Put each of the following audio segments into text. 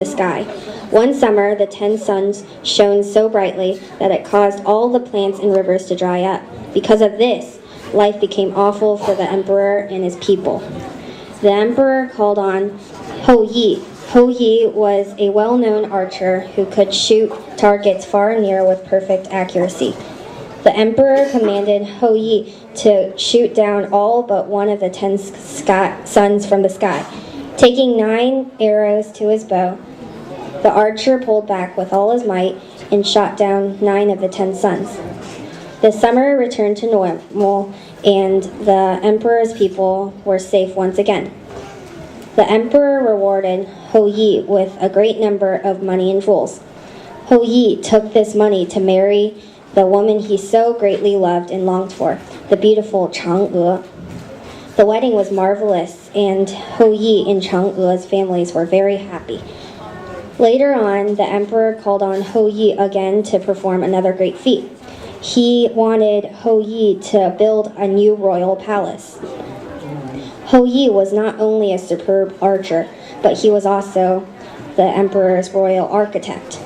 the sky. One summer, the 10 suns shone so brightly that it caused all the plants and rivers to dry up. Because of this, life became awful for the emperor and his people. The emperor called on Hou Yi. Hou Yi was a well-known archer who could shoot targets far and near with perfect accuracy. The emperor commanded Hou Yi to shoot down all but one of the 10 suns from the sky. Taking 9 arrows to his bow, the archer pulled back with all his might and shot down 9 of the 10 suns. The summer returned to normal, and the emperor's people were safe once again. The emperor rewarded Hou Yi with a great number of money and jewels. Hou Yi took this money to marry the woman he so greatly loved and longed for, the beautiful Chang'e. The wedding was marvelous, and Hou Yi and Chang'e's families were very happy. Later on, the emperor called on Hou Yi again to perform another great feat. He wanted Hou Yi to build a new royal palace. Hou Yi was not only a superb archer, but he was also the emperor's royal architect.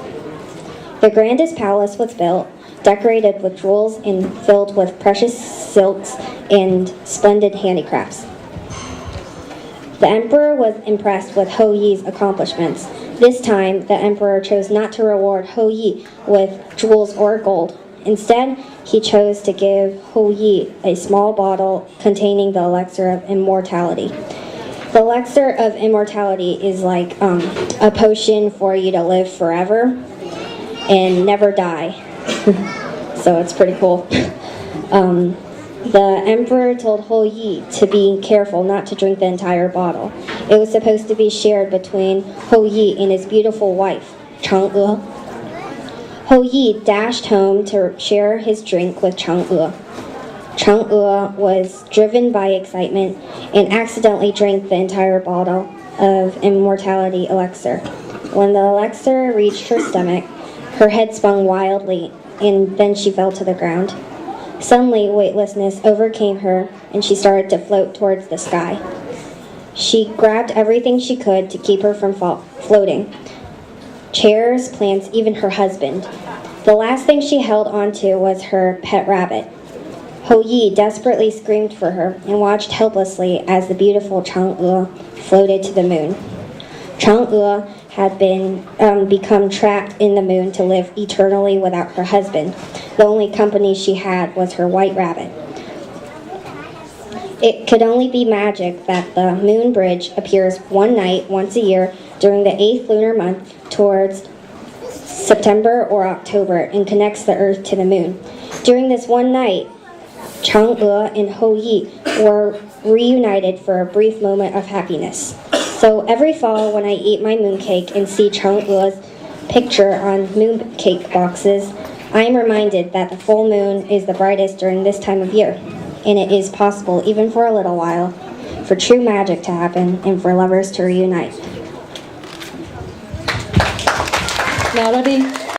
The grandest palace was built, decorated with jewels and filled with precious silks and splendid handicrafts. The emperor was impressed with Hou Yi's accomplishments. This time, the emperor chose not to reward Hou Yi with jewels or gold. Instead, he chose to give Hou Yi a small bottle containing the elixir of immortality. The elixir of immortality is like a potion for you to live forever and never die. So it's pretty cool. The emperor told Hou Yi to be careful not to drink the entire bottle. It was supposed to be shared between Hou Yi and his beautiful wife, Chang'e. Hou Yi dashed home to share his drink with Chang'e. Chang'e was driven by excitement and accidentally drank the entire bottle of immortality elixir. When the elixir reached her stomach, her head spun wildly, and then she fell to the ground. Suddenly, weightlessness overcame her, and she started to float towards the sky. She grabbed everything she could to keep her from floating. Chairs, plants, even her husband. The last thing she held onto was her pet rabbit. Hou Yi desperately screamed for her and watched helplessly as the beautiful Chang'e floated to the moon. Chang'e had become trapped in the moon to live eternally without her husband. The only company she had was her white rabbit. It could only be magic that the moon bridge appears one night, once a year, during the 8th lunar month towards September or October and connects the earth to the moon. During this one night, Chang'e and Hou Yi were reunited for a brief moment of happiness. So every fall when I eat my mooncake and see Chang'e's picture on mooncake boxes, I am reminded that the full moon is the brightest during this time of year, and it is possible, even for a little while, for true magic to happen and for lovers to reunite. Melody.